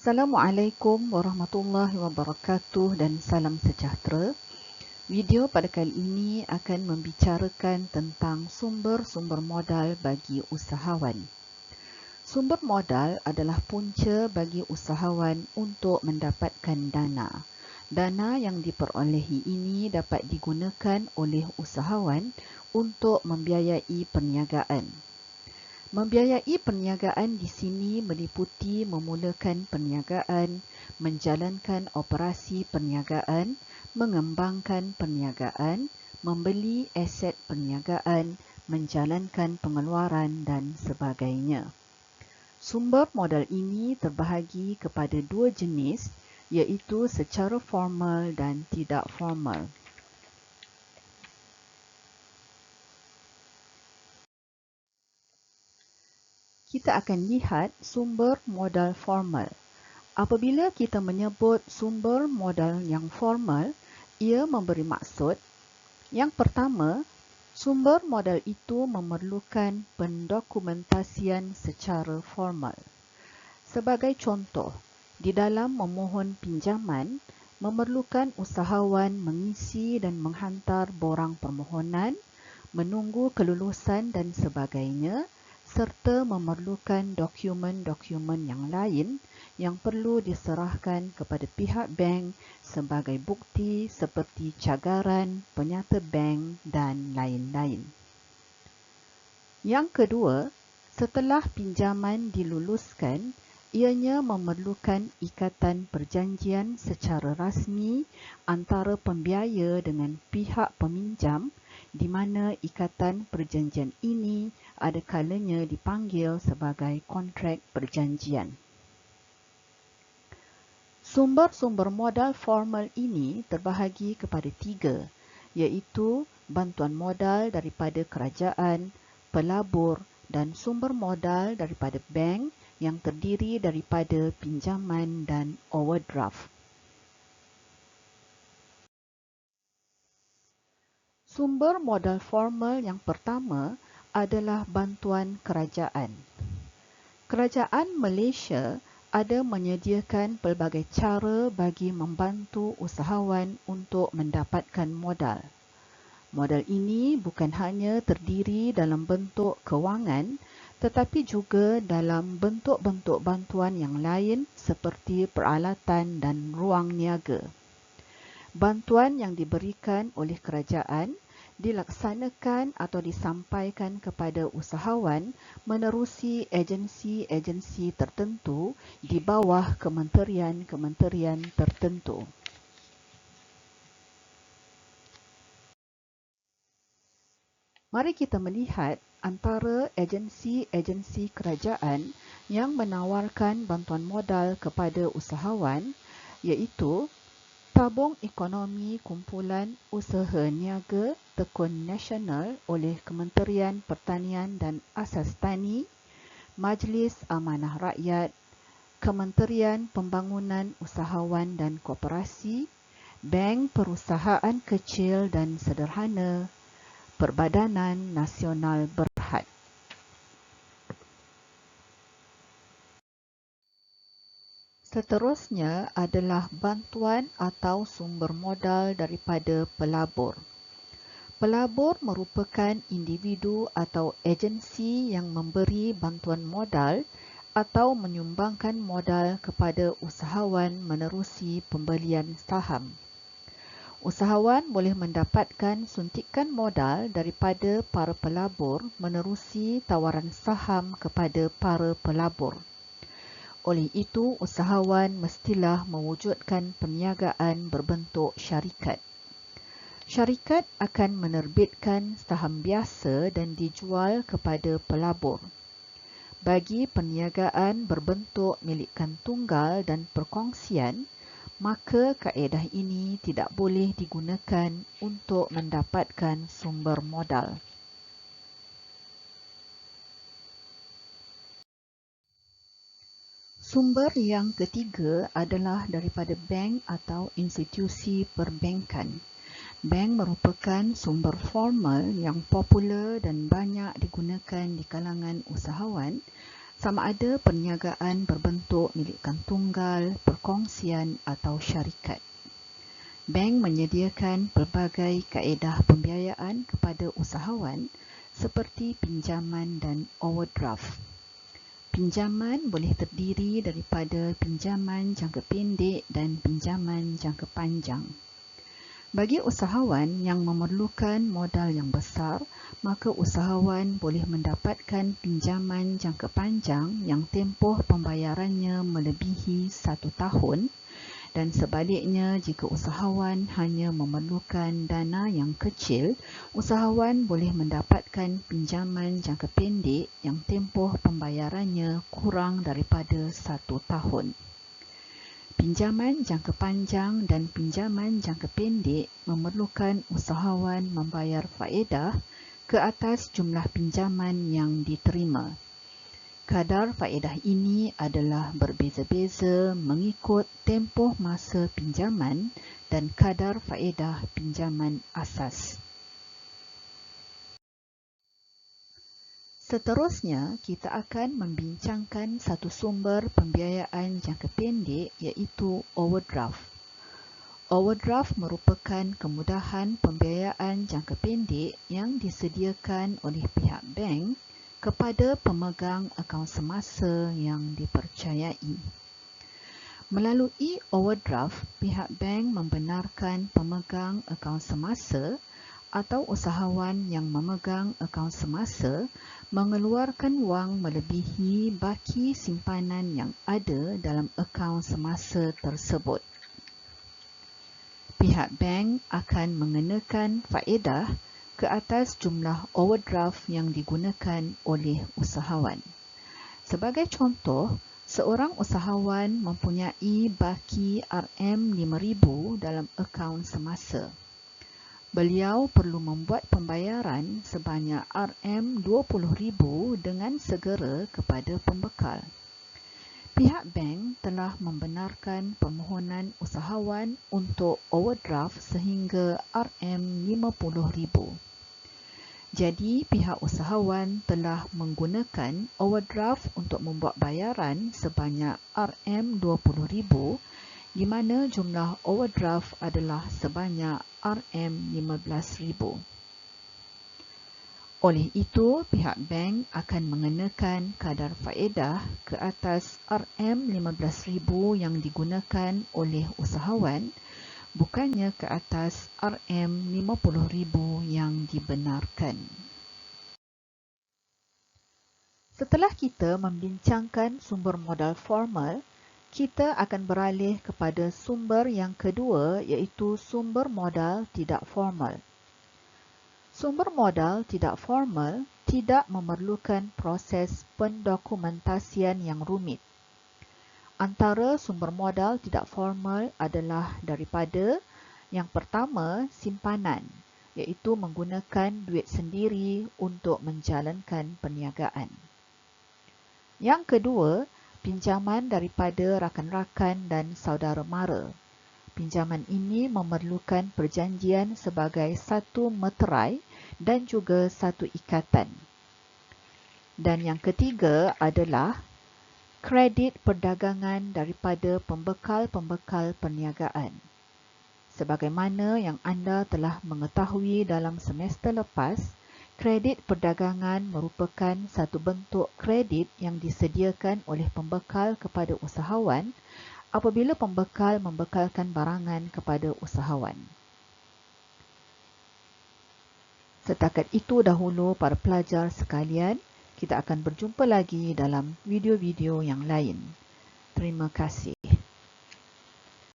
Assalamualaikum warahmatullahi wabarakatuh dan salam sejahtera. Video pada kali ini akan membicarakan tentang sumber-sumber modal bagi usahawan. Sumber modal adalah punca bagi usahawan untuk mendapatkan dana. Dana yang diperolehi ini dapat digunakan oleh usahawan untuk membiayai perniagaan. Membiayai perniagaan di sini meliputi memulakan perniagaan, menjalankan operasi perniagaan, mengembangkan perniagaan, membeli aset perniagaan, menjalankan pengeluaran dan sebagainya. Sumber modal ini terbahagi kepada dua jenis, iaitu secara formal dan tidak formal. Kita akan lihat sumber modal formal. Apabila kita menyebut sumber modal yang formal, ia memberi maksud: yang pertama, sumber modal itu memerlukan pendokumentasian secara formal. Sebagai contoh, di dalam memohon pinjaman, memerlukan usahawan mengisi dan menghantar borang permohonan, menunggu kelulusan dan sebagainya, serta memerlukan dokumen-dokumen yang lain yang perlu diserahkan kepada pihak bank sebagai bukti seperti cagaran, penyata bank dan lain-lain. Yang kedua, setelah pinjaman diluluskan, ianya memerlukan ikatan perjanjian secara rasmi antara pembiaya dengan pihak peminjam, di mana ikatan perjanjian ini ada kalanya dipanggil sebagai kontrak perjanjian. Sumber-sumber modal formal ini terbahagi kepada tiga, iaitu bantuan modal daripada kerajaan, pelabur dan sumber modal daripada bank yang terdiri daripada pinjaman dan overdraft. Sumber modal formal yang pertama adalah bantuan kerajaan. Kerajaan Malaysia ada menyediakan pelbagai cara bagi membantu usahawan untuk mendapatkan modal. Modal ini bukan hanya terdiri dalam bentuk kewangan, tetapi juga dalam bentuk-bentuk bantuan yang lain seperti peralatan dan ruang niaga. Bantuan yang diberikan oleh kerajaan dilaksanakan atau disampaikan kepada usahawan menerusi agensi-agensi tertentu di bawah kementerian-kementerian tertentu. Mari kita melihat antara agensi-agensi kerajaan yang menawarkan bantuan modal kepada usahawan, iaitu Tabung Ekonomi Kumpulan Usaha Niaga Tekun Nasional oleh Kementerian Pertanian dan Asas Tani, Majlis Amanah Rakyat, Kementerian Pembangunan Usahawan dan Koperasi, Bank Perusahaan Kecil dan Sederhana, Perbadanan Nasional Berhad. Seterusnya adalah bantuan atau sumber modal daripada pelabur. Pelabur merupakan individu atau agensi yang memberi bantuan modal atau menyumbangkan modal kepada usahawan menerusi pembelian saham. Usahawan boleh mendapatkan suntikan modal daripada para pelabur menerusi tawaran saham kepada para pelabur. Oleh itu, usahawan mestilah mewujudkan perniagaan berbentuk syarikat. Syarikat akan menerbitkan saham biasa dan dijual kepada pelabur. Bagi perniagaan berbentuk milikan tunggal dan perkongsian, maka kaedah ini tidak boleh digunakan untuk mendapatkan sumber modal. Sumber yang ketiga adalah daripada bank atau institusi perbankan. Bank merupakan sumber formal yang popular dan banyak digunakan di kalangan usahawan sama ada perniagaan berbentuk milikan tunggal, perkongsian atau syarikat. Bank menyediakan pelbagai kaedah pembiayaan kepada usahawan seperti pinjaman dan overdraft. Pinjaman boleh terdiri daripada pinjaman jangka pendek dan pinjaman jangka panjang. Bagi usahawan yang memerlukan modal yang besar, maka usahawan boleh mendapatkan pinjaman jangka panjang yang tempoh pembayarannya melebihi 1 tahun, dan sebaliknya jika usahawan hanya memerlukan dana yang kecil, usahawan boleh mendapatkan pinjaman jangka pendek yang tempoh pembayarannya kurang daripada 1 tahun. Pinjaman jangka panjang dan pinjaman jangka pendek memerlukan usahawan membayar faedah ke atas jumlah pinjaman yang diterima. Kadar faedah ini adalah berbeza-beza mengikut tempoh masa pinjaman dan kadar faedah pinjaman asas. Seterusnya, kita akan membincangkan satu sumber pembiayaan jangka pendek iaitu overdraft. Overdraft merupakan kemudahan pembiayaan jangka pendek yang disediakan oleh pihak bank kepada pemegang akaun semasa yang dipercayai. Melalui overdraft, pihak bank membenarkan pemegang akaun semasa atau usahawan yang memegang akaun semasa mengeluarkan wang melebihi baki simpanan yang ada dalam akaun semasa tersebut. Pihak bank akan mengenakan faedah ke atas jumlah overdraft yang digunakan oleh usahawan. Sebagai contoh, seorang usahawan mempunyai baki RM5,000 dalam akaun semasa. Beliau perlu membuat pembayaran sebanyak RM20,000 dengan segera kepada pembekal. Pihak bank telah membenarkan permohonan usahawan untuk overdraft sehingga RM50,000. Jadi, pihak usahawan telah menggunakan overdraft untuk membuat bayaran sebanyak RM20,000 di mana jumlah overdraft adalah sebanyak RM15,000. Oleh itu, pihak bank akan mengenakan kadar faedah ke atas RM15,000 yang digunakan oleh usahawan, bukannya ke atas RM50,000 yang dibenarkan. Setelah kita membincangkan sumber modal formal, kita akan beralih kepada sumber yang kedua iaitu sumber modal tidak formal. Sumber modal tidak formal tidak memerlukan proses pendokumentasian yang rumit. Antara sumber modal tidak formal adalah daripada yang pertama, simpanan, iaitu menggunakan duit sendiri untuk menjalankan perniagaan. Yang kedua, pinjaman daripada rakan-rakan dan saudara mara. Pinjaman ini memerlukan perjanjian sebagai satu meterai dan juga satu ikatan. Dan yang ketiga adalah kredit perdagangan daripada pembekal-pembekal perniagaan. Sebagaimana yang anda telah mengetahui dalam semester lepas, kredit perdagangan merupakan satu bentuk kredit yang disediakan oleh pembekal kepada usahawan apabila pembekal membekalkan barangan kepada usahawan. Setakat itu dahulu para pelajar sekalian, kita akan berjumpa lagi dalam video-video yang lain. Terima kasih.